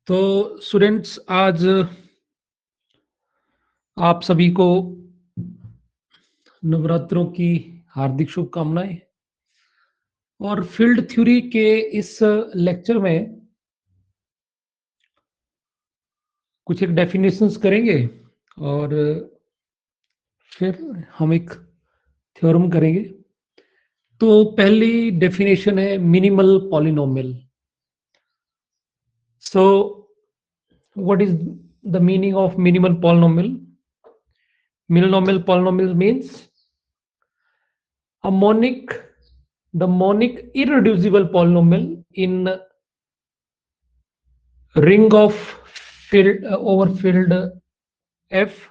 तो स्टूडेंट्स, आज आप सभी को नवरात्रों की हार्दिक शुभकामनाएं। और फील्ड थ्योरी के इस लेक्चर में कुछ एक डेफिनेशंस करेंगे और फिर हम एक थ्योरम करेंगे। तो पहली डेफिनेशन है minimal polynomial. So what is the meaning of minimal polynomial? Monomial polynomial means a monic, the monic irreducible polynomial in ring of field over field f,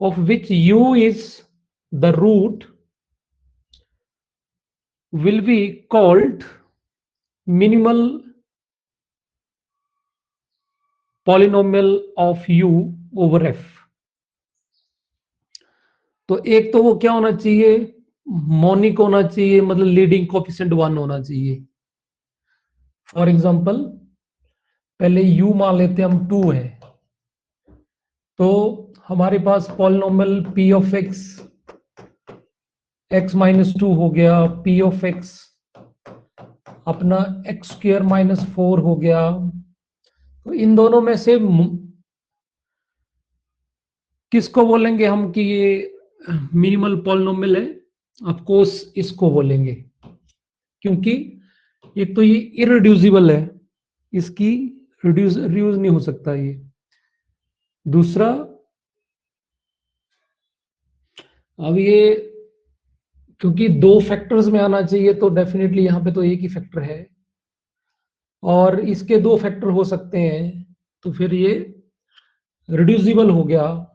of which u is the root, will be called minimal polynomial of u over f. तो एक तो वो क्या होना चाहिए, monic होना चाहिए, मतलब लीडिंग कोएफिशिएंट 1 होना चाहिए। फॉर एग्जांपल पहले u मान लेते हैं हम 2 है, तो हमारे पास polynomial p of x x minus 2 हो गया, p ऑफ x अपना x स्क्वायर माइनस 4 हो गया। तो इन दोनों में से किसको बोलेंगे हम कि ये मिनिमल पॉलिनोमियल है? ऑफ कोर्स इसको बोलेंगे, क्योंकि एक तो ये इररिड्यूसिबल है, इसकी रिड्यूस नहीं हो सकता ये। दूसरा, अब ये क्योंकि दो फैक्टर्स में आना चाहिए, तो डेफिनेटली यहाँ पे तो एक ही फैक्टर है और इसके दो फैक्टर हो सकते हैं, तो फिर ये रिड्यूसिबल हो गया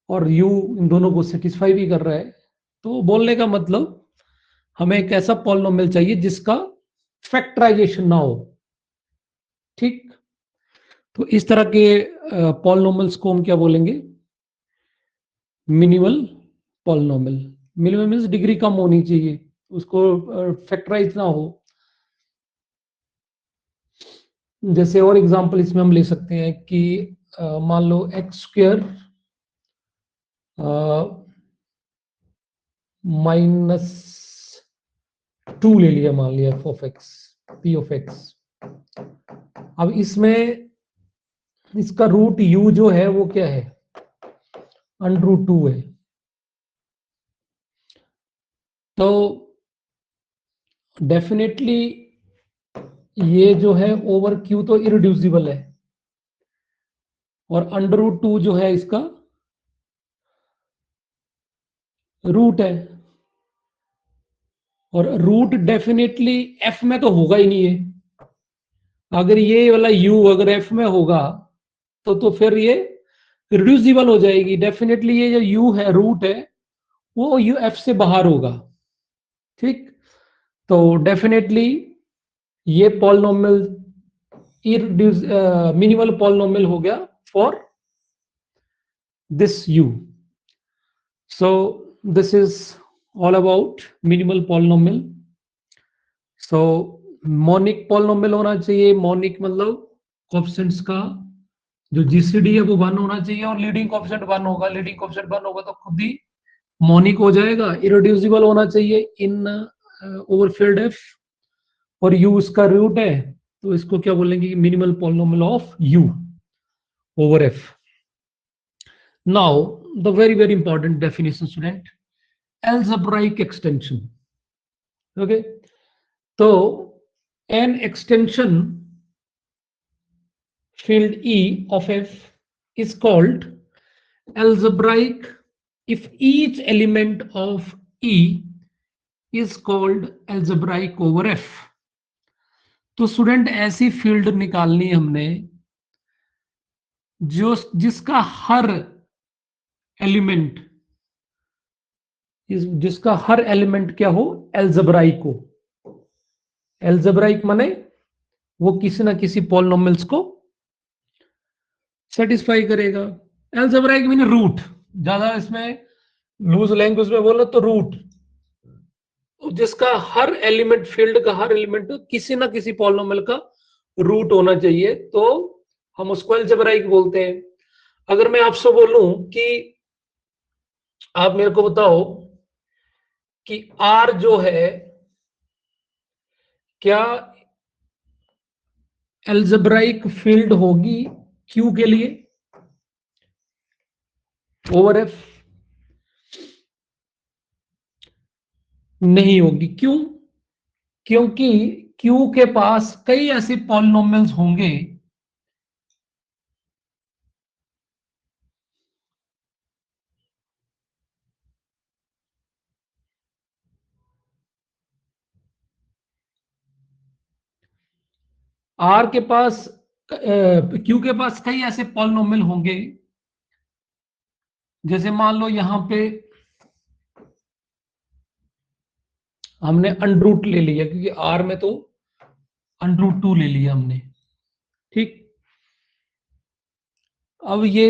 और u इन दोनों को सेटिस्फाई भी कर रहा है। तो बोलने का मतलब हमें एक ऐसा पॉलिनोमियल चाहिए जिसका फैक्टराइजेशन ना हो। ठीक, तो इस तरह के पॉलिनोमियल्स को हम क्या बोलेंगे? Minimal polynomial. Minimal means degree कम होनी चाहिए, उसको फैक्टराइज ना हो। जैसे और एग्जांपल इसमें हम ले सकते हैं कि मान लो एक्स स्क्वायर माइनस 2 ले लिया, मान लिया F of x, P of x. अब इसमें इसका रूट u जो है वो क्या है? √2 है। तो डेफिनेटली ये जो है ओवर q तो इरिड्यूसिबल है और √2 जो है इसका रूट है, और रूट डेफिनेटली f में तो होगा ही नहीं है। अगर ये वाला u अगर f में होगा तो फिर ये रिड्यूसिबल हो जाएगी। डेफिनेटली ये जो u है, रूट है, वो u f से बाहर होगा। ठीक, तो डेफिनेटली ये पॉलिनोमियल मिनिमल पॉलिनोमियल हो गया for this u. So this is all about minimal polynomial. So monic polynomial होना चाहिए। monic मतलब कोएफिशिएंट्स का जो जीसीडी है वो 1 होना चाहिए और लीडिंग कोएफिशिएंट 1 होगा। लीडिंग कोएफिशिएंट 1 होगा तो खुद ही मोनिक हो जाएगा। इरिड्यूसिबल होना चाहिए इन ओवर फील्ड एफ, और u इसका रूट है, तो इसको क्या बोलेंगे? Minimal polynomial of u over f. Now the very important definition, student, algebraic extension. Okay, so an extension field E of f is called algebraic if each element of E is called algebraic over f. तो student ऐसी field निकालनी है हमने जो जिसका हर element क्या हो? Algebraic हो। एल्जेब्राइक माने वो किसी ना किसी पॉलिनोमियल्स को सेटिस्फाई करेगा। एल्जेब्राइक मीन रूट, ज्यादा इसमें लूज लैंग्वेज में बोलो तो रूट, जिसका हर एलिमेंट, फील्ड का हर एलिमेंट किसी ना किसी पॉलिनोमियल का रूट होना चाहिए, तो हम उसको एल्जेब्राइक बोलते हैं। अगर मैं आपसे बोलूं कि आप मेरे को बताओ कि आर जो है क्या एल्जेब्राइक फील्ड होगी क्यू के लिए ओवर एफ? नहीं होगी। क्यों? क्योंकि क्यू के पास कई ऐसे पॉलिनोमियल्स होंगे आर के पास, क्यू के पास कई ऐसे पॉलिनोमियल होंगे, जैसे मान लो यहां पे हमने अंडरूट ले लिया, क्योंकि आर में तो अंडरूट 2 ले लिया हमने, ठीक। अब ये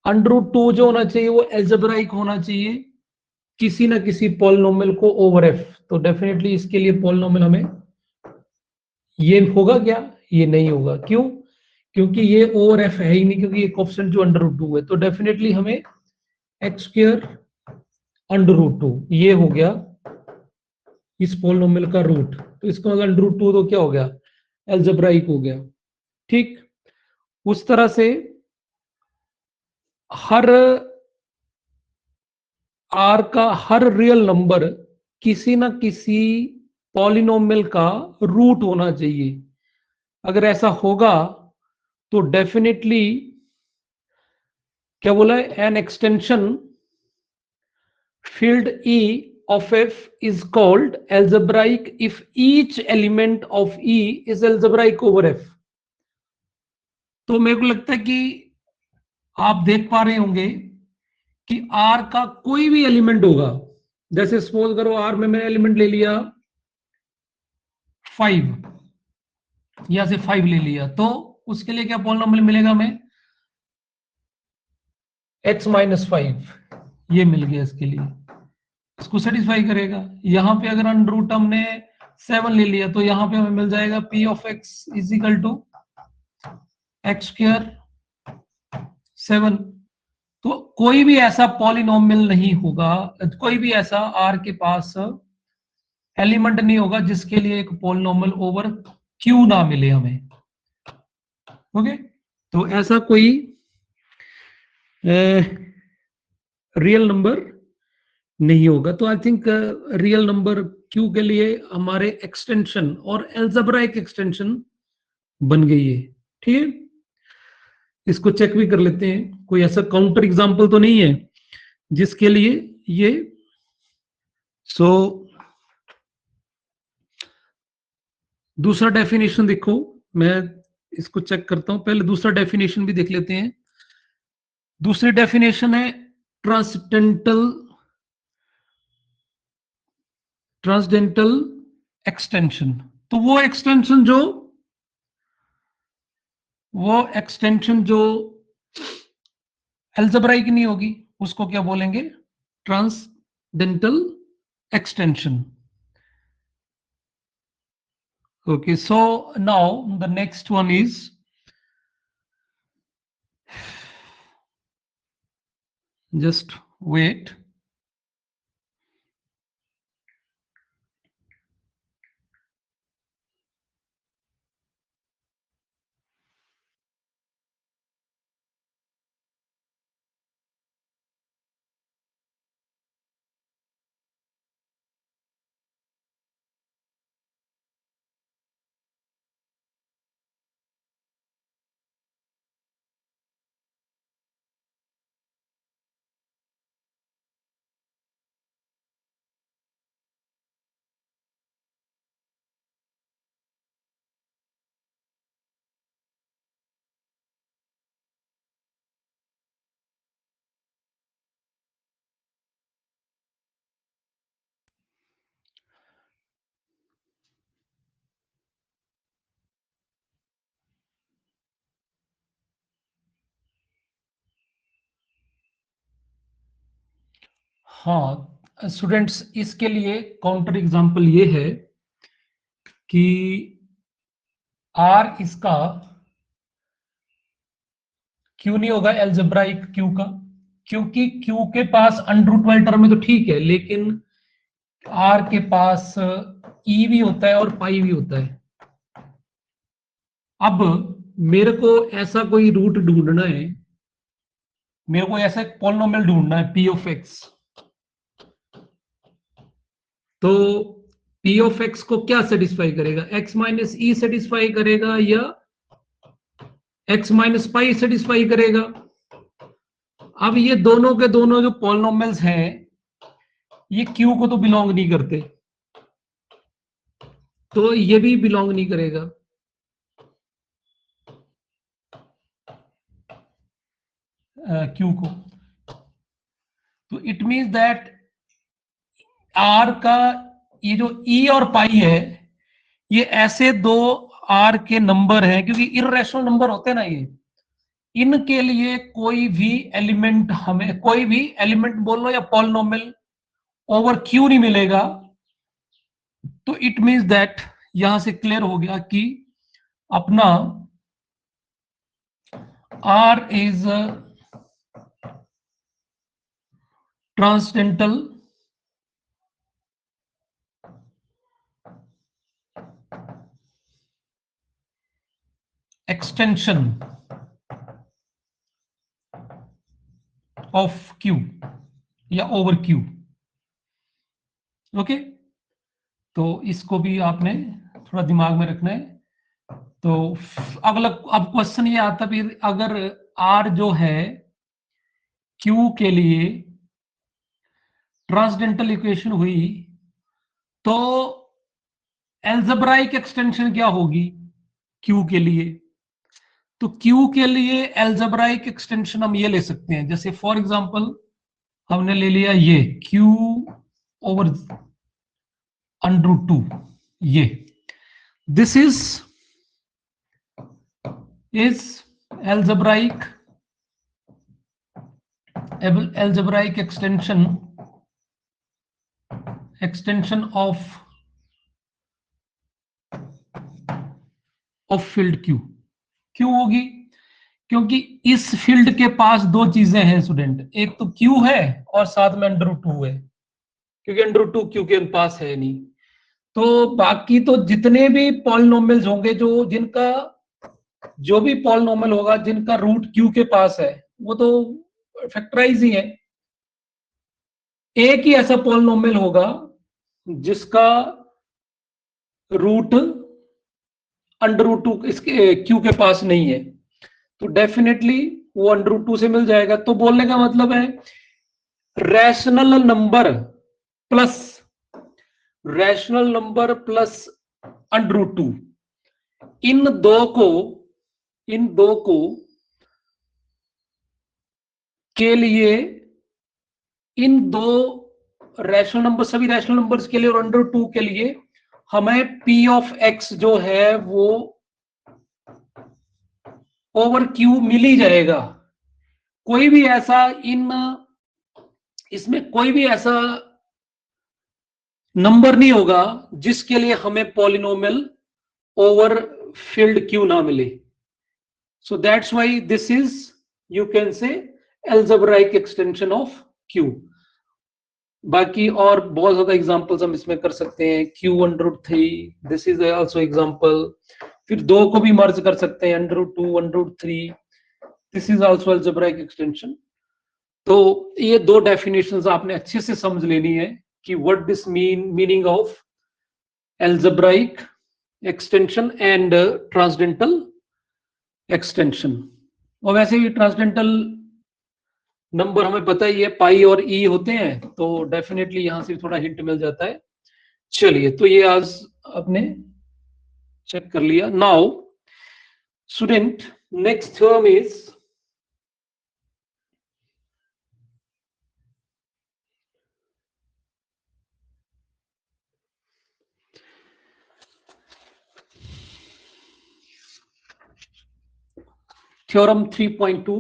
अंडरूट 2 जो होना चाहिए वो एल्जेब्राइक होना चाहिए किसी ना किसी पॉलिनोमियल को ओवर एफ। तो डेफिनेटली इसके लिए पॉलिनोमियल हमें ये होगा क्या? ये नहीं होगा। क्यों? क्योंकि ये ओवर एफ है ही नहीं, क्योंकि ये कोएफिशिएंट जो अंडर रूट 2 है। तो डेफिनेटली हमें एक्स स्क्वायर अंडर रूट 2 ये हो गया इस पॉलिनोमियल का रूट। तो इसका मतलब अंडर रूट 2 तो क्या हो गया? एल्जेब्राइक हो गया, ठीक। उस तरह से हर आर का हर रियल नंबर किसी ना किसी पॉलिनोमियल का रूट होना चाहिए। अगर ऐसा होगा तो डेफिनेटली क्या बोला है, an extension field E of F is called algebraic if each element of E is algebraic over F। तो मेरे को लगता है कि आप देख पा रहे होंगे कि R का कोई भी एलिमेंट होगा, जैसे सपोज करो R में मैंने एलिमेंट ले लिया 5, या से 5 ले लिया, तो उसके लिए क्या पॉलिनोमियल मिलेगा हमें? x माइनस 5 ये मिल गया इसके लिए, इसको सेटिस्फाई करेगा। यहां पे अगर अंडर रूट हमने 7 ले लिया, तो यहां पे हमें मिल जाएगा p of x is equal to x square 7। तो कोई भी ऐसा पॉलिनोमियल नहीं होगा, कोई भी ऐसा आर के पास एलिमेंट नहीं होगा जिसके लिए एक पॉलिनोमियल ओवर क्यू ना मिले हमें। ओके, तो ऐसा कोई रियल नंबर नहीं होगा। तो I think real number Q के लिए हमारे एक्सटेंशन और एल्जेब्राइक एक्सटेंशन बन गई है, ठीक है। इसको चेक भी कर लेते हैं, कोई ऐसा काउंटर एग्जांपल तो नहीं है जिसके लिए ये सो दूसरा डेफिनेशन देखो, मैं इसको चेक करता हूं, पहले दूसरा डेफिनेशन भी देख लेते हैं। दूसरी डेफिनेशन है ट्रांसडेंटल ट्रांसडेंटल एक्सटेंशन। तो वो एक्सटेंशन जो एल्जेब्राइक नहीं होगी उसको क्या बोलेंगे? Transcendental extension. Okay, so now the next one is just wait. हाँ स्टूडेंट्स, इसके लिए काउंटर एग्जांपल ये है कि आर इसका क्यों नहीं होगा एल्जेब्राइक क्यू का, क्योंकि क्यू के पास अंडर रूट वाले टर्म में तो ठीक है, लेकिन आर के पास ई भी होता है और पाई भी होता है। अब मेरे को ऐसा कोई रूट ढूंढना है, मेरे को ऐसा एक पॉलिनोमियल ढूंढना है पी ऑफ एक्स। तो पी ऑफ एक्स को क्या सेटिस्फाई करेगा, एक्स माइनस ई सेटिस्फाई करेगा या एक्स माइनस पाई सेटिस्फाई करेगा। अब ये दोनों के दोनों जो पॉलिनोमियल्स हैं ये क्यू को तो बिलोंग नहीं करते, तो ये भी बिलोंग नहीं करेगा। क्यू को, तो इट मींस दैट आर का ये जो ई और पाई है ये ऐसे दो आर के नंबर हैं, क्योंकि इररेशनल नंबर होते हैं ना ये, इनके लिए कोई भी एलिमेंट, हमें कोई भी एलिमेंट बोल लो या पॉलिनोमियल ओवर क्यू नहीं मिलेगा। तो इट मींस दैट यहां से क्लियर हो गया कि अपना R is transcendental extension of Q या ओवर क्यू। ओके, तो इसको भी आपने थोड़ा दिमाग में रखना है। तो अगला अब क्वेश्चन ये आता फिर, अगर आर जो है क्यू के लिए ट्रांसडेंटल इक्वेशन हुई तो एल्जेब्राइक एक्सटेंशन क्या होगी क्यू के लिए। तो क्यू के लिए एल्जेब्राइक एक्सटेंशन हम ये ले सकते हैं, जैसे फॉर एग्जांपल हमने ले लिया ये क्यू ओवर √2, ये this is algebraic extension of field Q। क्यों होगी, क्योंकि इस फील्ड के पास दो चीजें हैं स्टूडेंट, एक तो Q है और साथ में √2 है, क्योंकि √2 Q के पास है नहीं। तो बाकी तो जितने भी पॉलिनोमियल्स होंगे जो भी पॉलिनोमियल होगा जिनका रूट Q के पास है वो तो फैक्टराइज ही है। एक ही ऐसा पॉलिनोमियल होगा जिसका रूट √2 इसके क्यू के पास नहीं है, तो डेफिनेटली वो √2 से मिल जाएगा। तो बोलने का मतलब है रैशनल नंबर प्लस √2, इन दो को के लिए, इन दो रैशनल नंबर, सभी रैशनल नंबर्स के लिए और √2 के लिए हमें पी ऑफ एक्स जो है वो ओवर क्यू मिल ही जाएगा। कोई भी ऐसा इसमें कोई भी ऐसा नंबर नहीं होगा जिसके लिए हमें पॉलिनोमियल ओवर फील्ड क्यू ना मिले। So that's why this is, you can से, एल्जेब्राइक एक्सटेंशन ऑफ क्यू। बाकी और बहुत ज्यादा एग्जांपल्स हम इसमें कर सकते हैं, Q√3, this is also example. फिर दो को भी मर्ज कर सकते हैं, √2 √3, this is also algebraic extension. तो ये दो डेफिनेशंस आपने अच्छे से समझ लेनी है कि what this meaning of algebraic extension and transcendental extension. और वैसे भी ट्रांसडेंटल नंबर हमें पता ही है पाई और ई होते हैं, तो डेफिनेटली यहां से थोड़ा हिंट मिल जाता है। चलिए, तो ये आज आपने चेक कर लिया। Now student, next theorem is theorem 3.2।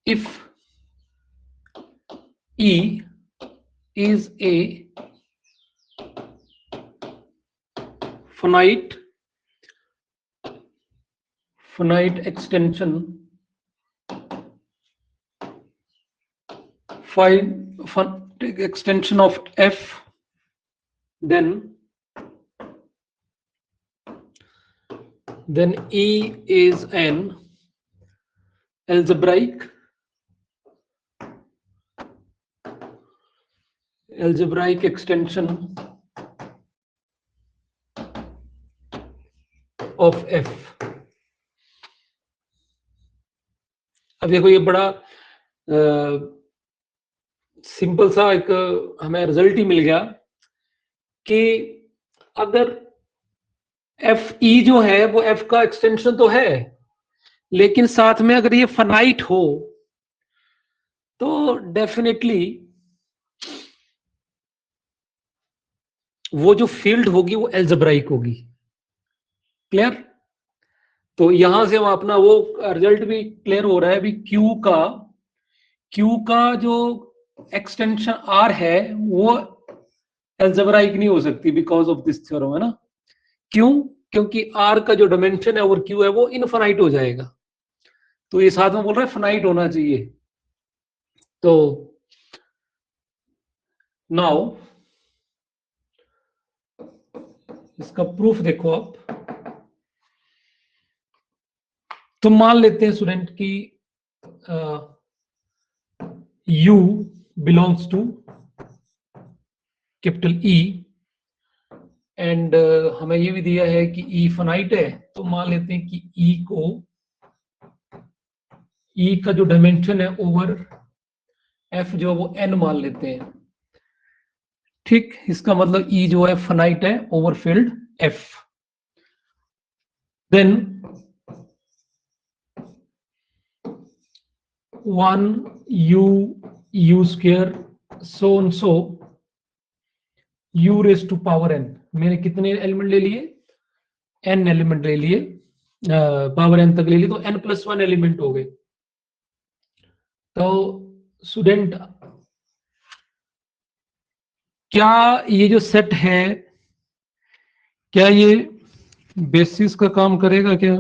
if E is a finite extension extension of F, then E is an algebraic extension of F. अब देखो ये बड़ा सिंपल सा एक हमें रिजल्ट ही मिल गया कि अगर एफ ई जो है वो एफ का एक्सटेंशन तो है, लेकिन साथ में अगर ये फाइनाइट हो तो डेफिनेटली वो जो फील्ड होगी वो एल्जेब्राइक होगी। क्लियर? तो यहां से हम अपना वो रिजल्ट भी क्लियर हो रहा है भी क्यू का जो एक्सटेंशन आर है वो एल्जेब्राइक नहीं हो सकती बिकॉज ऑफ दिस थ्योरम, है ना। क्यों? क्योंकि आर का जो डायमेंशन है और क्यू है वो इनफाइनाइट हो जाएगा। तो ये साथ में बोल रहा है फाइनाइट होना चाहिए। तो नाउ इसका प्रूफ देखो आप। तो मान लेते हैं स्टूडेंट की U belongs to capital E and हमें ये भी दिया है कि E फाइनाइट है। तो मान लेते हैं कि E का जो डायमेंशन है ओवर F जो वो n मान लेते हैं। ठीक, इसका मतलब E जो है फाइनाइट है over field F। Then 1 U square so and so U raise to power n। मैंने कितने एलिमेंट ले लिए? n एलिमेंट ले लिए, पावर n तक ले लिए, तो n+1 एलिमेंट हो गए। तो स्टूडेंट क्या ये जो सेट है क्या ये बेसिस का काम करेगा? क्या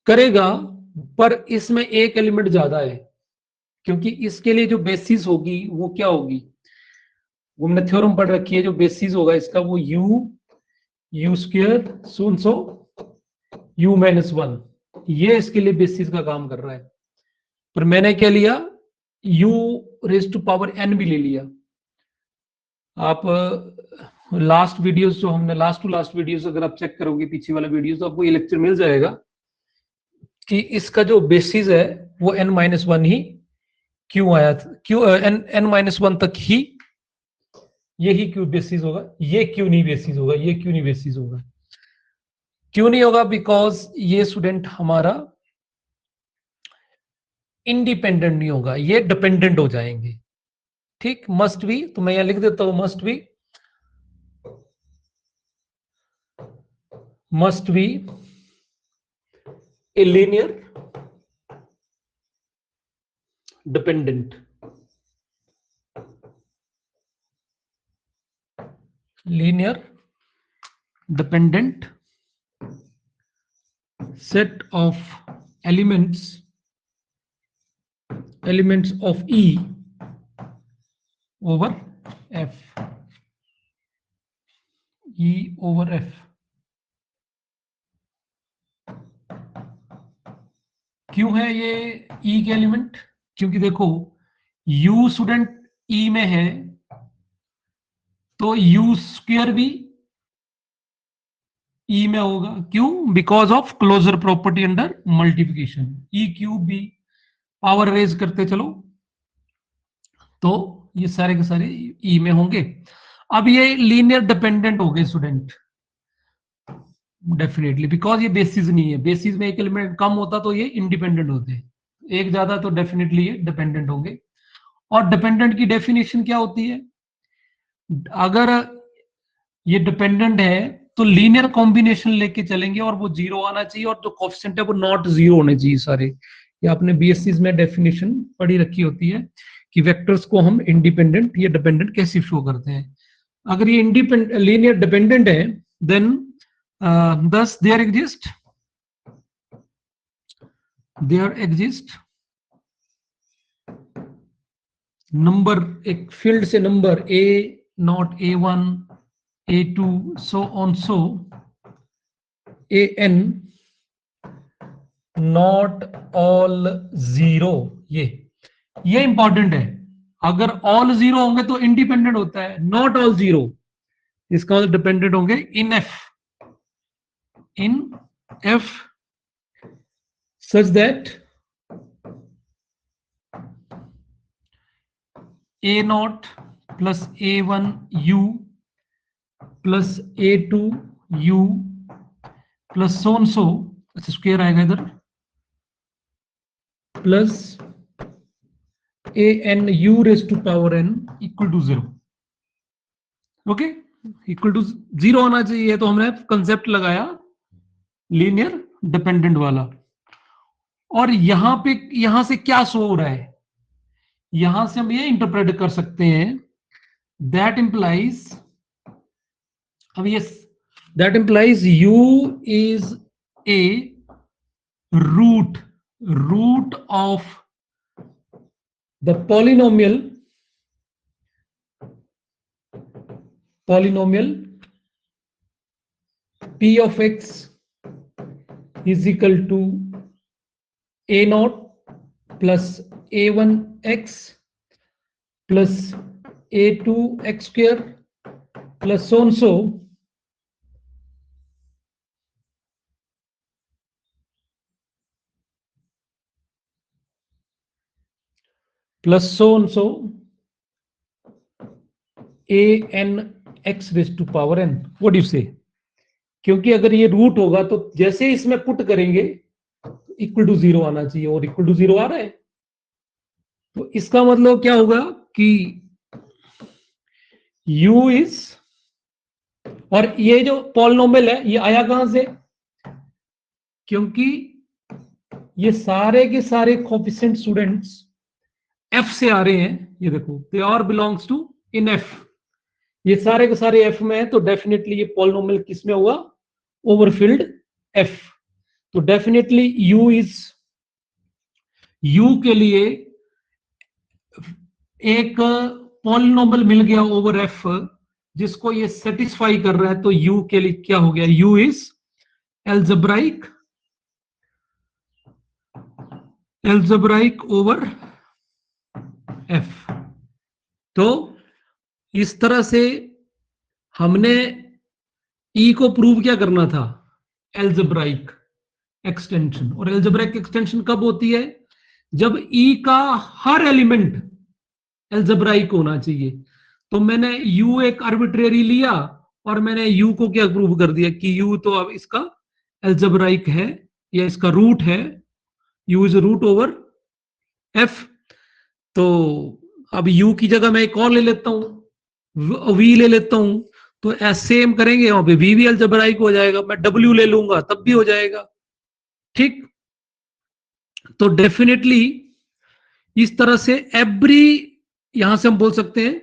करेगा, पर इसमें एक एलिमेंट ज्यादा है, क्योंकि इसके लिए जो बेसिस होगी वो क्या होगी? वो हमने थ्योरम पढ़ रखी है, जो बेसिस होगा इसका वो U स्क्वायर सो U-1, ये इसके लिए बेसिस का काम कर रहा है। पर मैंने क्या लिया? U raise to power n भी ले लिया। आप लास्ट वीडियोस जो हमने लास्ट टू लास्ट वीडियोस अगर आप चेक करोगे पीछे वाला वीडियोस, तो आपको ये लेक्चर मिल जाएगा कि इसका जो बेसिस है वो n-1 ही क्यों आया था, क्यों n-1 तक ही यही क्यों बेसिस होगा, ये क्यों नहीं बेसिस होगा, ये क्यों नहीं बेसिस होगा? क्यों नहीं होगा? बिकॉज ये स्टूडेंट हमारा इंडिपेंडेंट नहीं होगा, ये डिपेंडेंट हो जाएंगे। ठीक, मस्ट बी, तो मैं यहां लिख देता हूं must be a linear dependent set of elements of E over F, E over F। क्यों है ये E के एलिमेंट? क्योंकि देखो U स्टूडेंट E में है तो U स्क्वायर भी E में होगा। क्यों? Because of closure property under multiplication. E cube भी पावर रेज करते चलो तो ये सारे के सारे E में होंगे। अब ये लीनियर डिपेंडेंट हो गए स्टूडेंट डेफिनेटली, बिकॉज ये बेसिस नहीं है। बेसिस में एक एलिमेंट कम होता तो ये इंडिपेंडेंट होते, एक ज्यादा तो डेफिनेटली ये डिपेंडेंट होंगे। और डिपेंडेंट की डेफिनेशन क्या होती है? अगर ये डिपेंडेंट है तो लीनियर कॉम्बिनेशन लेके चलेंगे और वो जीरो आना चाहिए और जो कोफिशिएंट है वो नॉट जीरो होने चाहिए सारे। ये आपने बीएससी में डेफिनेशन पढ़ी रखी होती है कि वेक्टर्स को हम इंडिपेंडेंट या डिपेंडेंट कैसे शो करते हैं। अगर ये इंडिपेंडेंट लीनियर डिपेंडेंट है then thus there exist number, एक फील्ड से number a not a1 a2 so on so an not all zero. ये इंपॉर्टेंट है। अगर ऑल जीरो होंगे तो इंडिपेंडेंट होता है, नॉट ऑल जीरो इसका मतलब डिपेंडेंट होंगे in F such that a naught plus a1 u plus a2 u plus so and so, अच्छा स्क्वायर आएगा इधर, plus an u raised to power n equal to zero. Okay, equal to zero होना चाहिए। तो हमने concept लगाया linear dependent वाला। और यहां से क्या शो हो रहा है, यहां से हम ये इंटरप्रेट कर सकते हैं दैट इंप्लाइज, अब ये that implies u is a root of the polynomial p of x is equal to a naught plus a1x plus a2x square plus so and so plus so and so a n x raised to power n। what do you say? क्योंकि अगर ये root होगा तो जैसे इसमें put करेंगे equal to zero आना चाहिए और इक्वल टू जीरो आ रहा है। तो इसका मतलब क्या होगा कि u इज, और ये जो पॉलिनोमियल है ये आया कहां से, क्योंकि ये सारे के सारे कोफिशिएंट स्टूडेंट्स f से आ रहे हैं। ये देखो they are belongs to in f, ये सारे के सारे f में है तो डेफिनेटली ये पॉलिनोमियल किस में हुआ, ओवरफिल्ड f। तो डेफिनेटली u के लिए एक पॉलिनोमियल मिल गया ओवर f जिसको ये सेटिस्फाई कर रहा है। तो u के लिए क्या हो गया, u is algebraic over f। तो इस तरह से हमने e को प्रूव क्या करना था, एल्जेब्राइक एक्सटेंशन। और एल्जेब्राइक एक्सटेंशन कब होती है, जब e का हर एलिमेंट एल्जेब्राइक होना चाहिए। तो मैंने u एक आर्बिट्रेरी लिया और मैंने u को क्या प्रूव कर दिया कि u तो अब इसका एल्जेब्राइक है या इसका रूट है, u is root over f। तो अब u की जगह मैं एक और ले लेता हूं, v ले लेता हूं, तो सेम करेंगे वहां पे v भी एल्जेब्राइक हो जाएगा। मैं w ले लूंगा तब भी हो जाएगा। ठीक, तो डेफिनेटली इस तरह से एवरी, यहां से हम बोल सकते हैं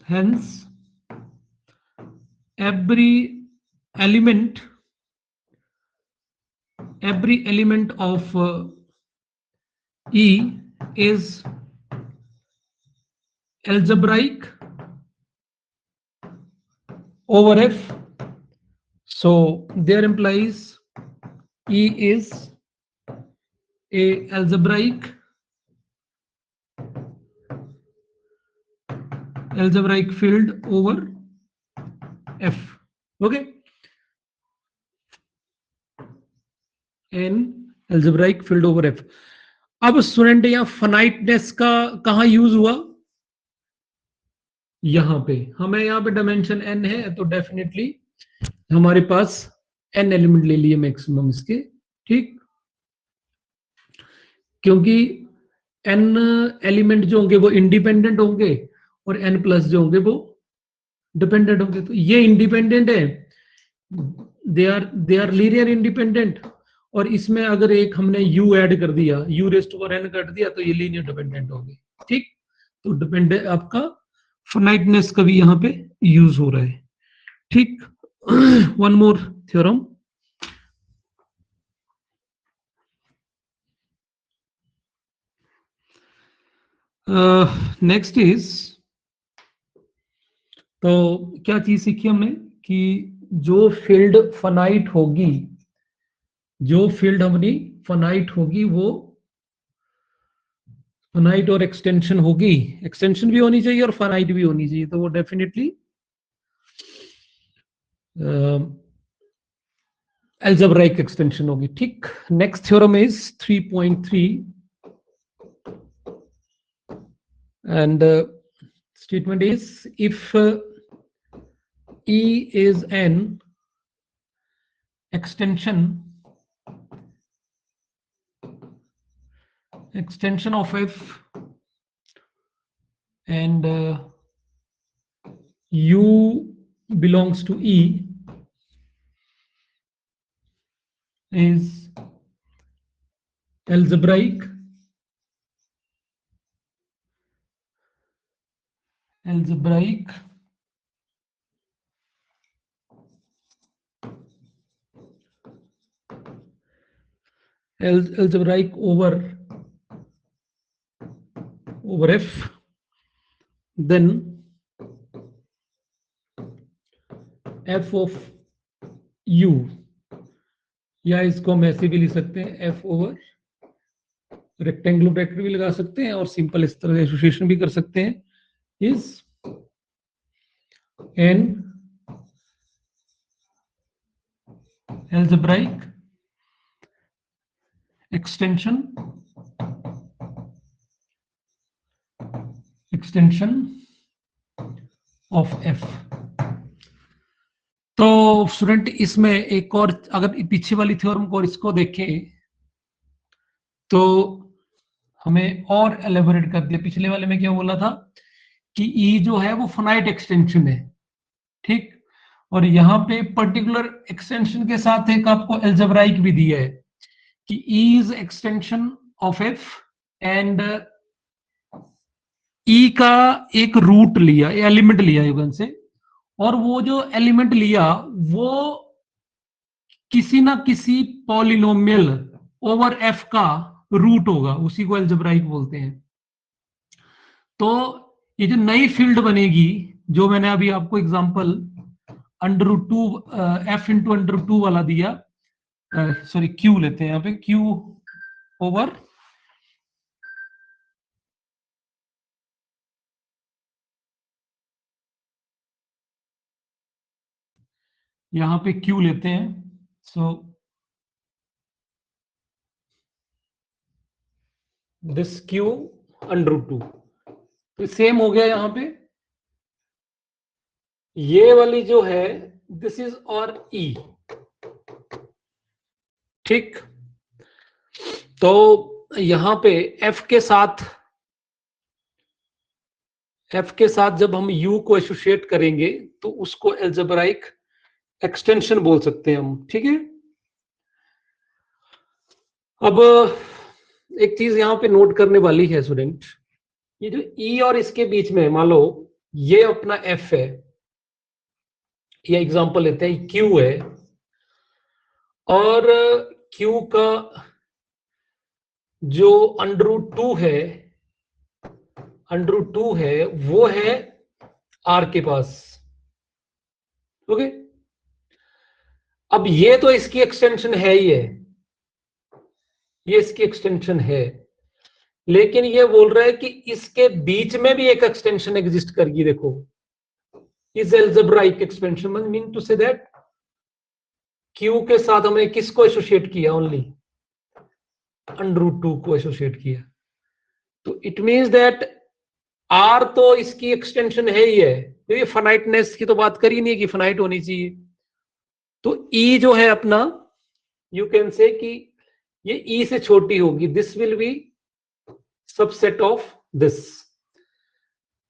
hence every element of E is algebraic over F. So there implies E is a algebraic field over F. Okay, an algebraic field over F. अब स्टूडेंट यहाँ फाइनाइटनेस का कहां यूज हुआ, यहां पे हमें यहाँ पे डायमेंशन n है तो डेफिनेटली हमारे पास n एलिमेंट ले लिए मैक्सिमम इसके। ठीक, क्योंकि n एलिमेंट जो होंगे वो इंडिपेंडेंट होंगे और n प्लस जो होंगे वो डिपेंडेंट होंगे, तो ये इंडिपेंडेंट है, दे आर लीनियर इंडिपेंडेंट, और इसमें अगर एक हमने u ऐड कर दिया, u रेस्ट ओवर n कर दिया, तो ये लीनियर डिपेंडेंट हो गए। ठीक, तो डिपेंडेंट आपका फाइनाइटनेस का भी यहाँ पे यूज हो रहा है। ठीक, one more theorem, next is, तो क्या चीज सीखी हमने कि जो फील्ड फाइनाइट होगी, जो फील्ड हमारी फाइनाइट होगी वो फाइनाइट और एक्सटेंशन होगी, एक्सटेंशन भी होनी चाहिए और फाइनाइट भी होनी चाहिए, तो वो डेफिनेटली एल्जेब्राइक एक्सटेंशन होगी। ठीक, next theorem is 3.3 and statement is if E is an extension of F and U belongs to E is algebraic over F, then F of U, या इसको हम ऐसे भी लिख सकते हैं F ओवर रेक्टेंगुलर ब्रैकेट भी लगा सकते हैं और सिंपल इस तरह से एसोसिएशन भी कर सकते हैं, is an algebraic extension of F। तो स्टूडेंट इसमें एक और, अगर पीछे वाली थ्योरम को और इसको देखें तो हमें और एलेबोरेट कर दिया। पिछले वाले में क्या बोला था कि E जो है वो फाइनाइट एक्सटेंशन है, ठीक, और यहाँ पे पर्टिकुलर एक्सटेंशन के साथ एक आपको एल्जेब्राइक भी दिया है कि E is extension of F and E का एक रूट लिया, एलिमेंट लिया युगन से, और वो जो एलिमेंट लिया वो किसी ना किसी पॉलिनोमियल ओवर F का रूट होगा, उसी को एल्जेब्राइक बोलते हैं। तो ये जो नई फील्ड बनेगी, जो मैंने अभी आपको एग्जांपल √2 F इंटू √2 वाला दिया, सॉरी Q लेते हैं यहाँ पे, Q ओवर यहाँ पे Q लेते हैं, सो दिस Q √2, तो सेम हो गया यहाँ पे, ये वाली जो है दिस इज और E, ठीक, तो यहां पे F के साथ जब हम U को एसोसिएट करेंगे तो उसको एल्जेब्राइक एक्सटेंशन बोल सकते हैं हम, ठीक है। अब एक चीज यहां पे नोट करने वाली है स्टूडेंट, ये जो E और इसके बीच में मान लो ये अपना F है, ये एग्जांपल लेते हैं Q है, और Q का जो √2 है वो है R के पास, ओके। अब ये तो इसकी एक्सटेंशन है ही है, ये इसकी एक्सटेंशन है, लेकिन ये बोल रहा है कि इसके बीच में भी एक एक्सटेंशन एग्जिस्ट करेगी, देखो is algebraic extension, mean to say that Q के साथ हमने किसको एसोसिएट किया, ओनली √2 को एसोसिएट किया, तो इट मीन्स दैट R तो इसकी एक्सटेंशन है ही है, तो ये फाइनाइटनेस की तो बात करी नहीं कि फाइनाइट होनी चाहिए, तो E जो है अपना, यू कैन से कि ये E से छोटी होगी, this will be subset of this,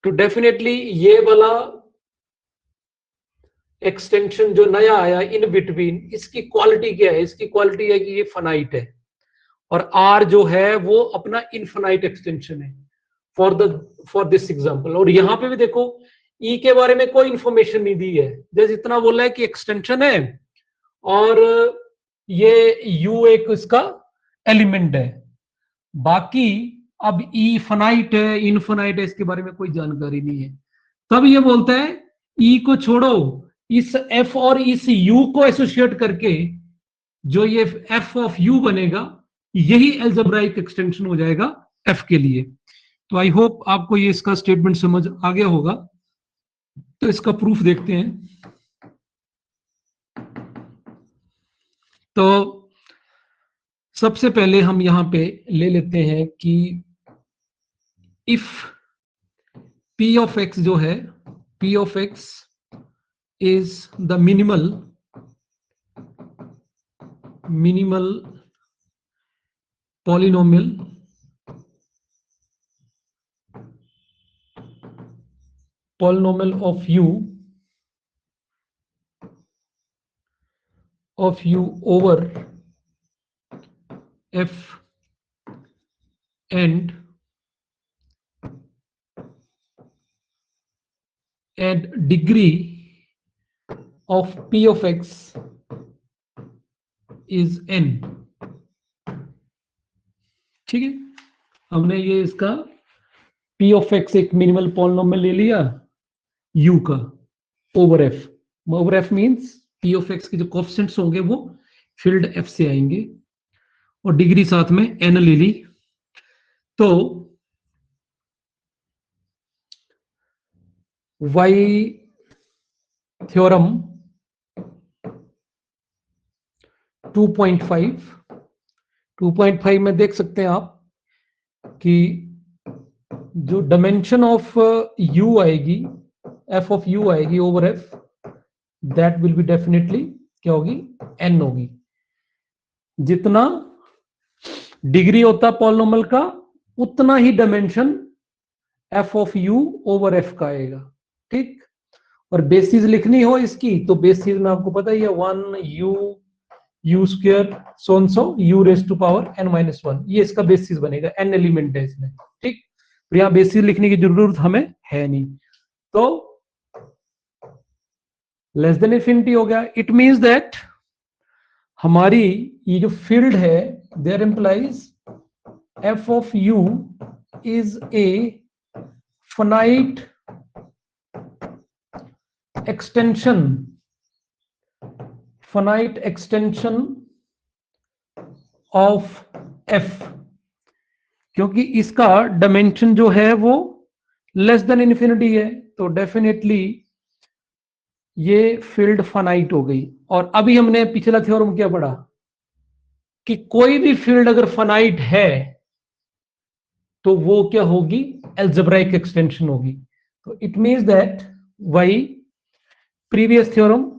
तो डेफिनेटली ये वाला एक्सटेंशन जो नया आया इन बिटवीन, इसकी क्वालिटी क्या है? इसकी क्वालिटी है कि ये फाइनाइट है, और आर जो है वो अपना इनफाइनाइट एक्सटेंशन है फॉर दिस एग्जांपल। और यहां पे भी देखो ई के बारे में कोई इंफॉर्मेशन नहीं दी है, जैसे इतना बोला है कि एक्सटेंशन है और ये यू एक इसका एलिमेंट है। बाकी अब ई फाइनाइट है इनफाइनाइट है इसके बारे में कोई जानकारी नहीं है। तब ये बोलता है ई को छोड़ो, इस एफ और इस यू को एसोसिएट करके जो ये एफ ऑफ यू बनेगा यही एल्जेब्राइक एक्सटेंशन हो जाएगा एफ के लिए। तो आई होप आपको ये इसका स्टेटमेंट समझ आ गया होगा। तो इसका प्रूफ देखते हैं। तो सबसे पहले हम यहां पे ले लेते हैं कि इफ P of x जो है, P of x is the minimal polynomial of u over f and degree of P of x is n। ठीक है, हमने ये इसका P of x एक मिनिमल पॉलिनोमियल ले लिया u का over f। Over f means P of x के जो कोएफिशिएंट्स होंगे वो फील्ड f से आएंगे, और डिग्री साथ में n ले ली। तो y थ्योरम 2.5 में देख सकते हैं आप कि जो डायमेंशन ऑफ u आएगी, f ऑफ u आएगी over f, that will be definitely क्या होगी? n होगी। जितना डिग्री होता पॉलिनोमियल का उतना ही dimension f of u over f का आएगा। ठीक, और बेसिस लिखनी हो इसकी तो बेसिस में आपको पता ही है 1 u square so u raise to power n minus 1, ये इसका बेसिस बनेगा, n एलिमेंट है इसमें। ठीक, तो यहां बेसिस लिखने की जरूरत हमें है नहीं। तो लेस देन इन्फिनिटी हो गया। इट मींस दैट हमारी ये जो फील्ड है there implies f of u is a finite extension of f, क्योंकि इसका डायमेंशन जो है वो लेस देन इन्फिनिटी है, तो डेफिनेटली ये फील्ड फाइनाइट हो गई। और अभी हमने पिछला थ्योरम क्या पढ़ा कि कोई भी फील्ड अगर फाइनाइट है तो वो क्या होगी? एल्जेब्राइक एक्सटेंशन होगी। तो it means that by previous theorem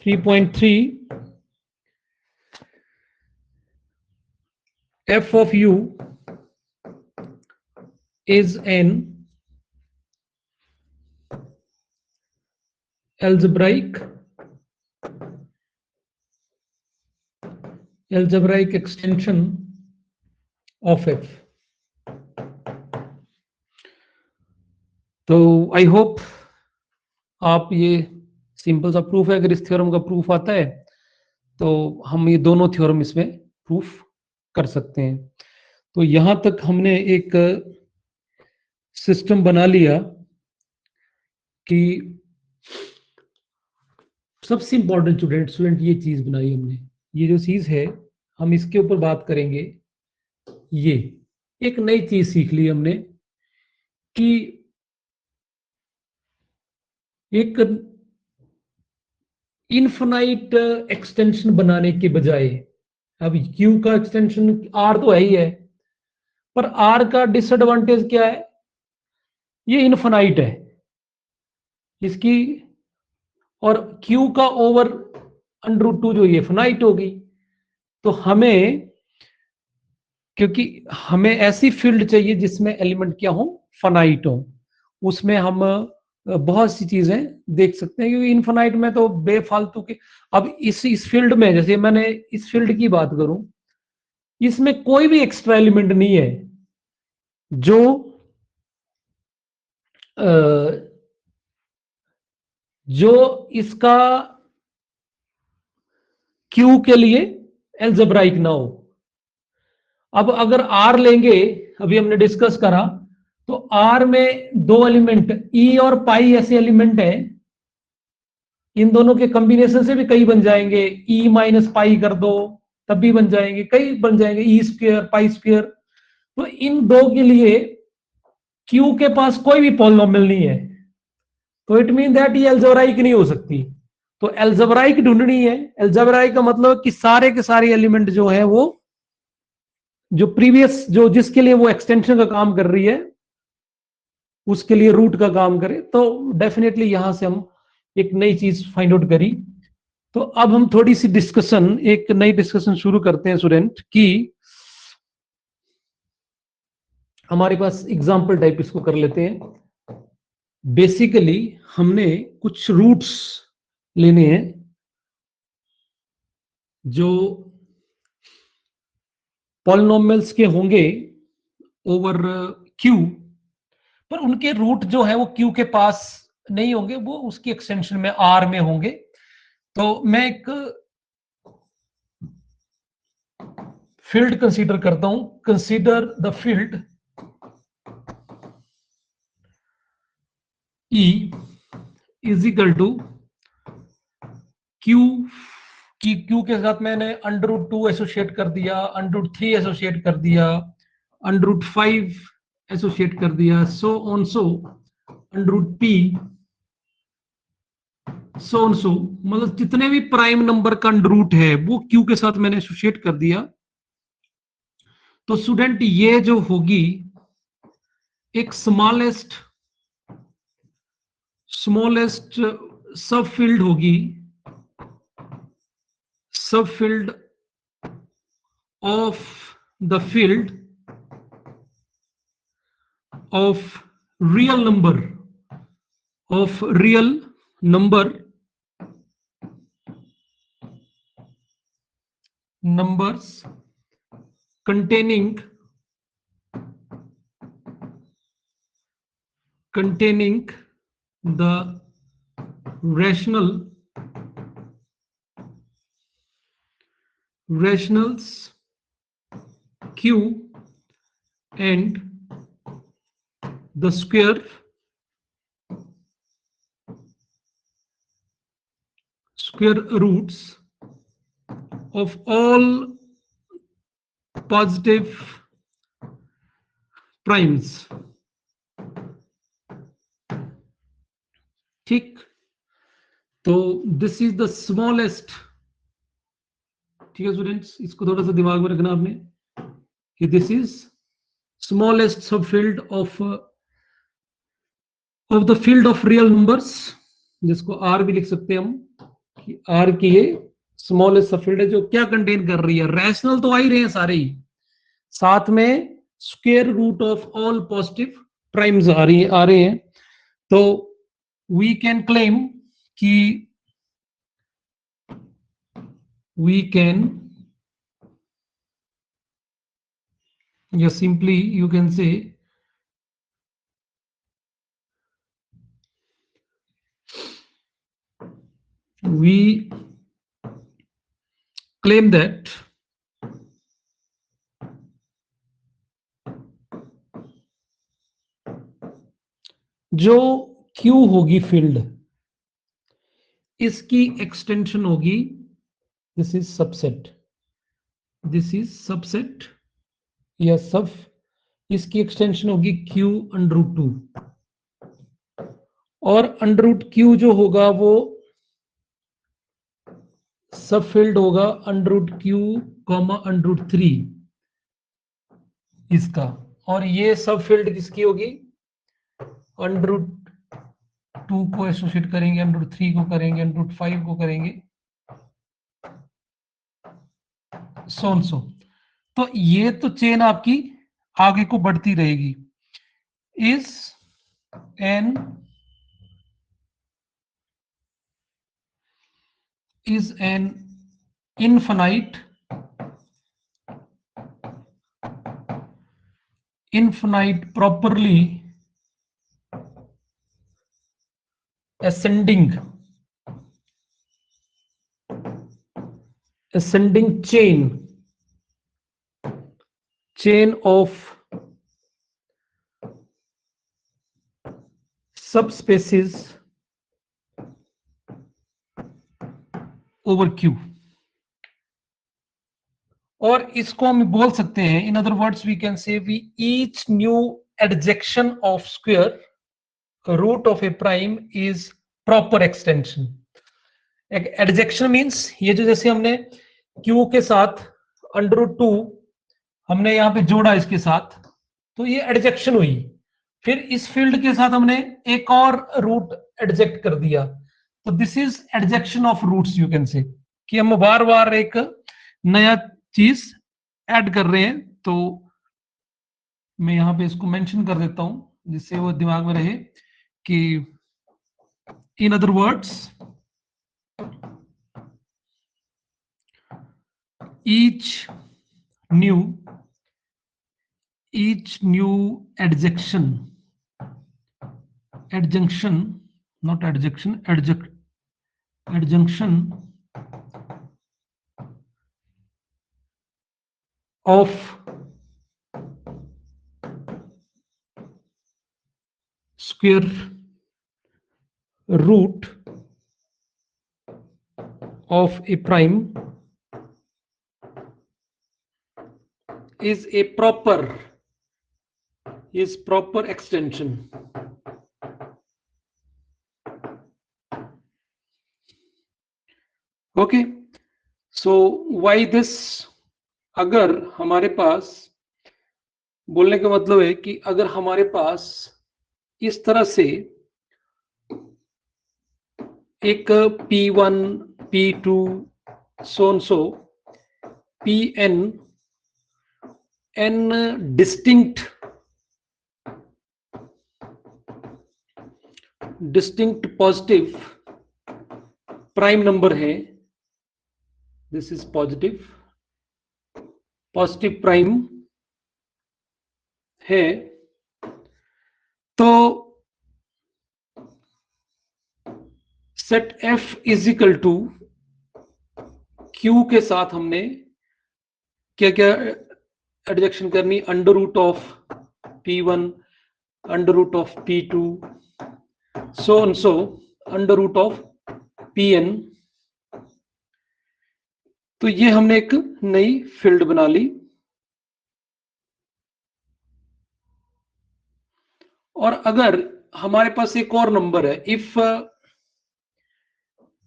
3.3 f of u is an algebraic extension of f। तो आई होप आप ये सिंपल सा प्रूफ है, अगर इस थ्योरम का प्रूफ आता है तो हम ये दोनों थ्योरम इसमें प्रूफ कर सकते हैं। तो यहां तक हमने एक सिस्टम बना लिया कि सबसे इंपॉर्टेंट स्टूडेंट ये चीज बनाई हमने, ये जो चीज है हम इसके ऊपर बात करेंगे। ये एक नई चीज सीख ली हमने कि एक इनफाइनाइट एक्सटेंशन बनाने के बजाय, अब क्यू का एक्सटेंशन आर तो है ही है, पर आर का डिसएडवांटेज क्या है? ये इनफाइनाइट है इसकी, और क्यू का ओवर √2 जो ये फाइनाइट होगी। तो हमें क्योंकि हमें ऐसी फील्ड चाहिए जिसमें एलिमेंट क्या हो, फाइनाइट हो। उसमें हम बहुत सी चीजें देख सकते हैं, क्योंकि इनफाइनाइट में तो बेफालतू के। अब इस फील्ड में, जैसे मैंने इस फील्ड की बात करूं, इसमें कोई भी एक्स्ट्रा एलिमेंट नहीं है जो जो इसका क्यू के लिए एल्जेब्राइक ना हो। अब अगर आर लेंगे, अभी हमने डिस्कस करा, तो आर में दो एलिमेंट ई और पाई ऐसे एलिमेंट है, इन दोनों के कॉम्बिनेशन से भी कई बन जाएंगे। ई माइनस पाई कर दो तब भी बन जाएंगे, कई बन जाएंगे, ई स्क्वायर पाई स्क्वायर। तो इन दो के लिए क्यू के पास कोई भी पॉलिनोमियल नहीं है, तो इट मीन दैट ये एल्जेब्राइक नहीं हो सकती। तो एल्जेब्राइक ढूंढनी है। एल्जेब्राइक का मतलब कि सारे के सारे एलिमेंट जो है वो, जो प्रीवियस जो जिसके लिए वो एक्सटेंशन का काम कर रही है, उसके लिए रूट का काम करे। तो डेफिनेटली यहां से हम एक नई चीज फाइंड आउट करी। तो अब हम थोड़ी सी डिस्कशन, एक नई डिस्कशन शुरू करते हैं स्टूडेंट की। हमारे पास एग्जाम्पल टाइप इसको कर लेते हैं। बेसिकली हमने कुछ रूट्स लेने हैं जो पॉलिनोमियल्स के होंगे ओवर क्यू, पर उनके रूट जो है वो क्यू के पास नहीं होंगे, वो उसकी एक्सटेंशन में आर में होंगे। तो मैं एक फील्ड कंसीडर करता हूं। Consider the field E is equal to Q, की क्यू के साथ मैंने √2 एसोसिएट कर दिया, √3 एसोसिएट कर दिया, √5 एसोसिएट कर दिया, so on so √p, so on so. मतलब जितने भी प्राइम नंबर का रूट है वो क्यू के साथ मैंने एसोसिएट कर दिया। तो स्टूडेंट ये जो होगी एक स्मॉलेस्ट सब फील्ड होगी, सब field of the field of real number, of real number, numbers containing the rationals q and the square roots of all positive primes। ठीक, तो दिस इज द स्मॉलेस्ट। ठीक है स्टूडेंट्स, इसको थोड़ा सा दिमाग में रखना आपने कि दिस इज स्मॉलेस्ट सब field of the field of real numbers, जिसको आर भी लिख सकते हैं हम, कि आर की ये स्मॉलेस्ट सब फील्ड है जो क्या कंटेन कर रही है, रैशनल तो आ ही रहे हैं सारे ही, साथ में square root of all positive primes आ रहे हैं। तो वी कैन क्लेम कि वी कैन, या simply you can say we claim that जो Q होगी फील्ड, इसकी एक्सटेंशन होगी, दिस इज सबसेट या सब, इसकी एक्सटेंशन होगी Q√2, और √Q जो होगा वो सब फील्ड होगा √Q, √3 इसका। और ये सब फील्ड किसकी होगी, √2 को एसोसिएट करेंगे, √3 को करेंगे, √5 को करेंगे, सो। तो ये तो चेन आपकी आगे को बढ़ती रहेगी। Is an infinite properly ascending chain of subspaces over Q। और इसको हम बोल सकते हैं, in other words we can say we each new adjunction of square root of a prime is proper extension. Adjunction means ये जो जैसे हमने Q के साथ √2 हमने यहां पे जोड़ा इसके साथ, तो ये एडजेक्शन हुई। फिर इस फील्ड के साथ हमने एक और रूट एडजेक्ट कर दिया, तो this is adjunction of roots. You can say कि हम बार बार एक नया चीज ऐड कर रहे हैं। तो मैं यहां पे इसको मेंशन कर देता हूं जिससे वो दिमाग में रहे कि इन other words each new adjunction not adjection adjunction of square root of a prime is proper extension। Okay, so why this? अगर हमारे पास, बोलने का मतलब है कि अगर हमारे पास इस तरह से एक P1 P2 so Pn n distinct positive prime number है, this is positive prime है, तो set F is equal to Q के साथ हमने क्या क्या एडजेक्शन करनी, under root of P1 under root of P2 so under root of Pn। तो ये हमने एक नई फील्ड बना ली। और अगर हमारे पास एक और नंबर है, if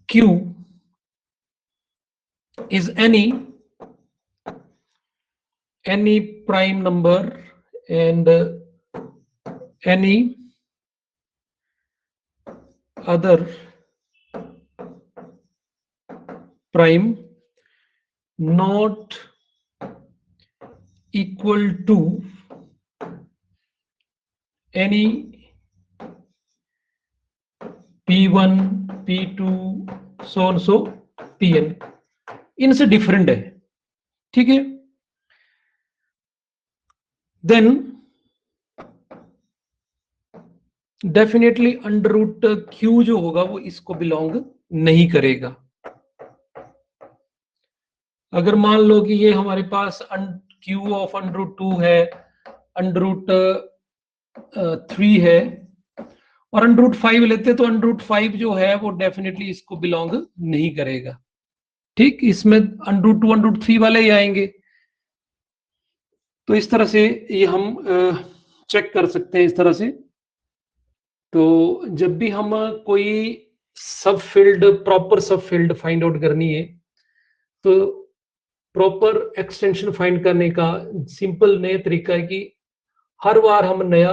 Q is any prime number and any other prime not equal to any P1 P2 so Pn, इनसे डिफरेंट है, ठीक है, then definitely under root Q जो होगा वो इसको बिलोंग नहीं करेगा। अगर मान लो कि ये हमारे पास Q ऑफ अंडर रूट 2 है, अंडर रूट 3 है और अंडर रूट 5 लेते, तो अंडर रूट 5 जो है वो डेफिनेटली इसको बिलोंग नहीं करेगा। ठीक, इसमें अंडर रूट 2 अंडर रूट 3 वाले ही आएंगे। तो इस तरह से ये हम चेक कर सकते हैं इस तरह से। तो जब भी हम कोई सब फील्ड, प्रॉपर सब फील्ड फाइंड आउट करनी है, तो प्रॉपर एक्सटेंशन फाइंड करने का सिंपल नया तरीका है कि हर बार हम नया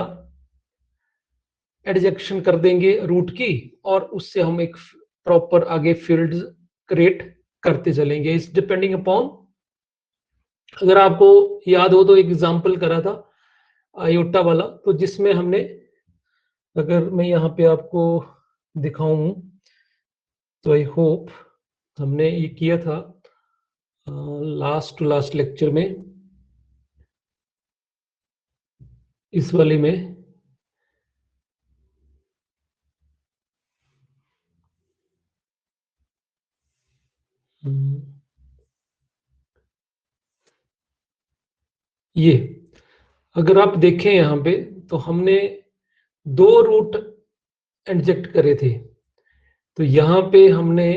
एडजेक्शन कर देंगे रूट की और उससे हम एक प्रॉपर आगे फील्ड क्रिएट करते चलेंगे। इस डिपेंडिंग अपॉन अगर आपको याद हो तो एक एग्जाम्पल करा था आयोटा वाला, तो जिसमें हमने, अगर मैं यहाँ पे आपको दिखाऊं तो आई होप हमने ये किया था लास्ट टू लास्ट लेक्चर में, इस वाले में। ये अगर आप देखें यहाँ पे, तो हमने 2 रूट इंजेक्ट करे थे। तो यहाँ पे हमने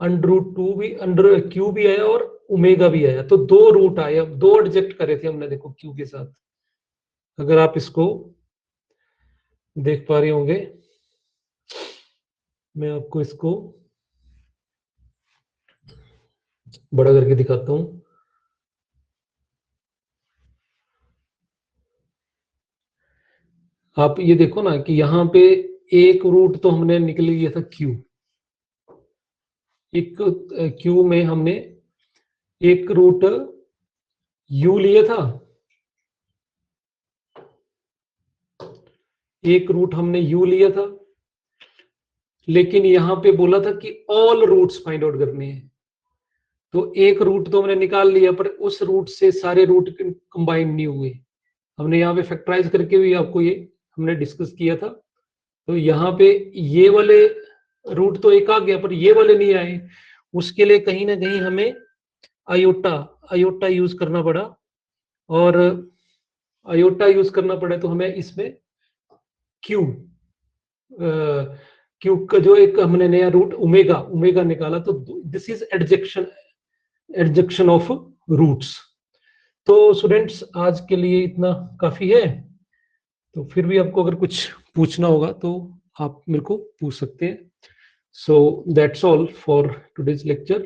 √2 भी, अंडर क्यू भी आया और ओमेगा भी आया, तो 2 रूट आए, अब 2 एडजेक्ट करे थे हमने, देखो क्यू के साथ। अगर आप इसको देख पा रहे होंगे, मैं आपको इसको बड़ा करके दिखाता हूं। आप ये देखो ना कि यहाँ पे एक रूट तो हमने निकल लिया था क्यू, एक क्यू में हमने एक रूट यू लिया था, एक रूट हमने यू लिया था, लेकिन यहां पे बोला था कि ऑल रूट्स फाइंड आउट करने हैं। तो एक रूट तो हमने निकाल लिया, पर उस रूट से सारे रूट कंबाइन नहीं हुए। हमने यहाँ पे फैक्टराइज करके भी आपको ये हमने डिस्कस किया था। तो यहाँ पे ये वाले रूट तो एक आ गया, पर ये वाले नहीं आए। उसके लिए कहीं ना कहीं हमें आयोटा यूज करना पड़ा, और आयोटा यूज करना पड़ा तो हमें इसमें क्यू क्यू का जो एक हमने नया रूट ओमेगा निकाला, तो this is adjunction of roots. तो स्टूडेंट्स, आज के लिए इतना काफी है। तो फिर भी आपको अगर कुछ पूछना होगा तो आप मेरे को पूछ सकते हैं। So that's all for today's lecture.